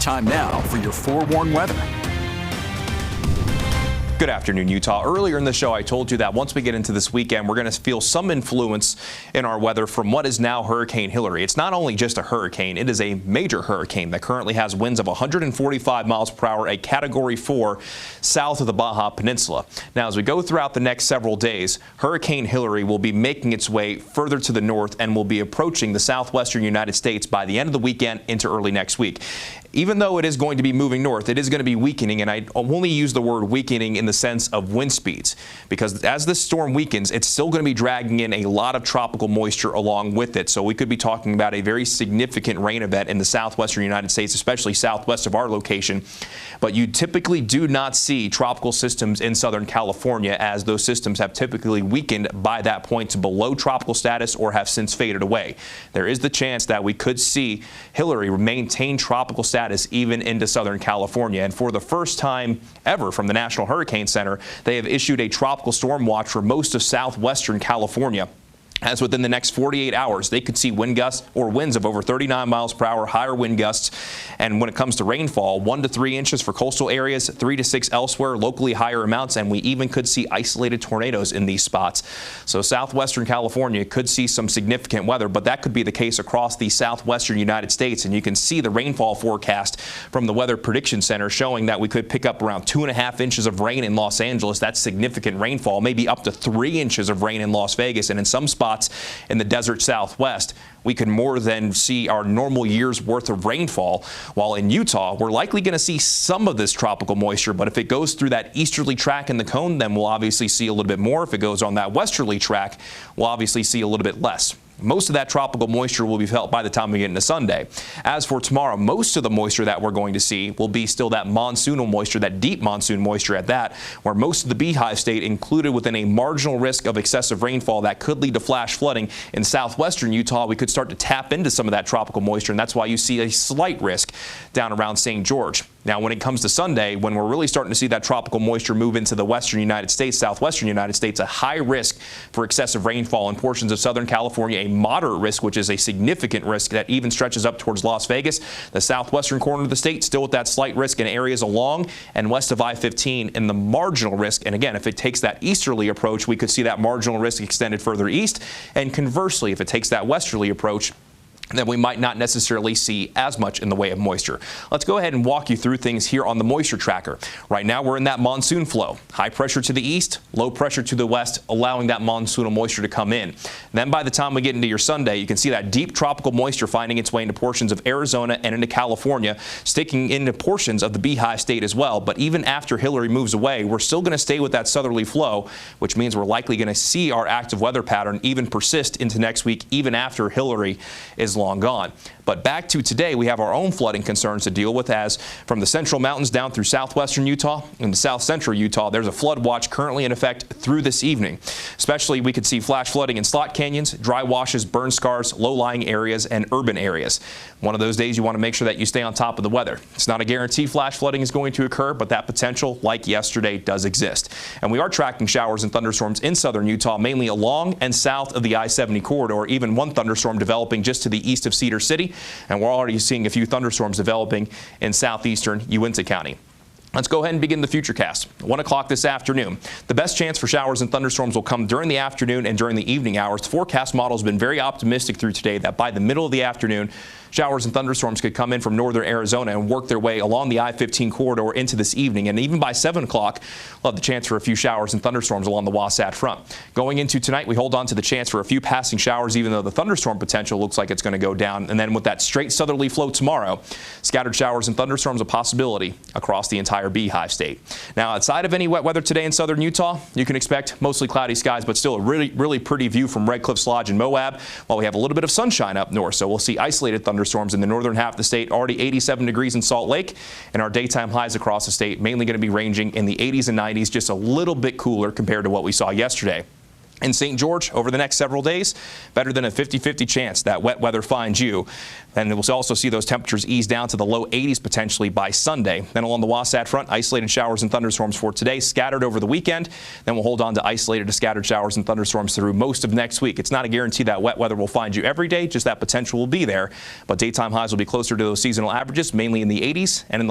Time now for your forewarned weather. Good afternoon, Utah. Earlier in the show, I told you that once we get into this weekend, we're going to feel some influence in our weather from what is now Hurricane Hilary. It's not only just a hurricane, it is a major hurricane that currently has winds of 145 miles per hour, a Category 4 south of the Baja Peninsula. Now, as we go throughout the next several days, Hurricane Hilary will be making its way further to the north and will be approaching the southwestern United States by the end of the weekend into early next week. Even though it is going to be moving north, it is going to be weakening, and I only use the word weakening in the sense of wind speeds, because as this storm weakens, it's still going to be dragging in a lot of tropical moisture along with it. So we could be talking about a very significant rain event in the southwestern United States, especially southwest of our location. But you typically do not see tropical systems in Southern California, as those systems have typically weakened by that point to below tropical status or have since faded away. There is the chance that we could see Hilary maintain tropical status even into Southern California. And for the first time ever from the National Hurricane Center, they have issued a tropical storm watch for most of southwestern California, as within the next 48 hours, they could see wind gusts or winds of over 39 miles per hour, higher wind gusts. And when it comes to rainfall, 1 to 3 inches for coastal areas, 3 to 6 elsewhere, locally higher amounts, and we even could see isolated tornadoes in these spots. So southwestern California could see some significant weather, but that could be the case across the southwestern United States. And you can see the rainfall forecast from the Weather Prediction Center showing that we could pick up around 2.5 inches of rain in Los Angeles. That's significant rainfall, maybe up to 3 inches of rain in Las Vegas, and in some spots in the desert southwest, we could more than see our normal year's worth of rainfall. While in Utah, we're likely going to see some of this tropical moisture, but if it goes through that easterly track in the cone, then we'll obviously see a little bit more. If it goes on that westerly track, we'll obviously see a little bit less. Most of that tropical moisture will be felt by the time we get into Sunday. As for tomorrow, most of the moisture that we're going to see will be still that monsoonal moisture, that deep monsoon moisture at that, where most of the Beehive State included within a marginal risk of excessive rainfall that could lead to flash flooding. In southwestern Utah, we could start to tap into some of that tropical moisture, and that's why you see a slight risk down around St. George. Now, when it comes to Sunday, when we're really starting to see that tropical moisture move into the western United States, southwestern United States, a high risk for excessive rainfall in portions of Southern California, a moderate risk, which is a significant risk that even stretches up towards Las Vegas. The southwestern corner of the state still with that slight risk in areas along and west of I-15 in the marginal risk. And again, if it takes that easterly approach, we could see that marginal risk extended further east. And conversely, if it takes that westerly approach, then we might not necessarily see as much in the way of moisture. Let's go ahead and walk you through things here on the moisture tracker. Right now, we're in that monsoon flow. High pressure to the east, low pressure to the west, allowing that monsoonal moisture to come in. Then by the time we get into your Sunday, you can see that deep tropical moisture finding its way into portions of Arizona and into California, sticking into portions of the Beehive State as well. But even after Hilary moves away, we're still going to stay with that southerly flow, which means we're likely going to see our active weather pattern even persist into next week, even after Hilary is long gone. But back to today, we have our own flooding concerns to deal with, as from the central mountains down through southwestern Utah and the south central Utah, there's a flood watch currently in effect through this evening. Especially, we could see flash flooding in slot canyons, dry washes, burn scars, low-lying areas, and urban areas. One of those days you want to make sure that you stay on top of the weather. It's not a guarantee flash flooding is going to occur, but that potential, like yesterday, does exist. And we are tracking showers and thunderstorms in southern Utah, mainly along and south of the I-70 corridor, even one thunderstorm developing just to the east of Cedar City. And we're already seeing a few thunderstorms developing in southeastern Uintah County. Let's go ahead and begin the futurecast. 1 o'clock this afternoon. The best chance for showers and thunderstorms will come during the afternoon and during the evening hours. The forecast model has been very optimistic through today that by the middle of the afternoon, showers and thunderstorms could come in from northern Arizona and work their way along the I-15 corridor into this evening. And even by 7 o'clock, we'll have the chance for a few showers and thunderstorms along the Wasatch Front. Going into tonight, we hold on to the chance for a few passing showers, even though the thunderstorm potential looks like it's going to go down. And then with that straight southerly flow tomorrow, scattered showers and thunderstorms a possibility across the entire Beehive State. Now, outside of any wet weather today in southern Utah, you can expect mostly cloudy skies, but still a really pretty view from Red Cliffs Lodge and Moab, while we have a little bit of sunshine up north. So we'll see isolated thunderstorms in the northern half of the state, already 87 degrees in Salt Lake, and our daytime highs across the state mainly going to be ranging in the 80s and 90s, just a little bit cooler compared to what we saw yesterday. In St. George, over the next several days, better than a 50-50 chance that wet weather finds you. And we'll also see those temperatures ease down to the low 80s potentially by Sunday. Then along the Wasatch Front, isolated showers and thunderstorms for today, scattered over the weekend. Then we'll hold on to isolated to scattered showers and thunderstorms through most of next week. It's not a guarantee that wet weather will find you every day, just that potential will be there. But daytime highs will be closer to those seasonal averages, mainly in the 80s and in the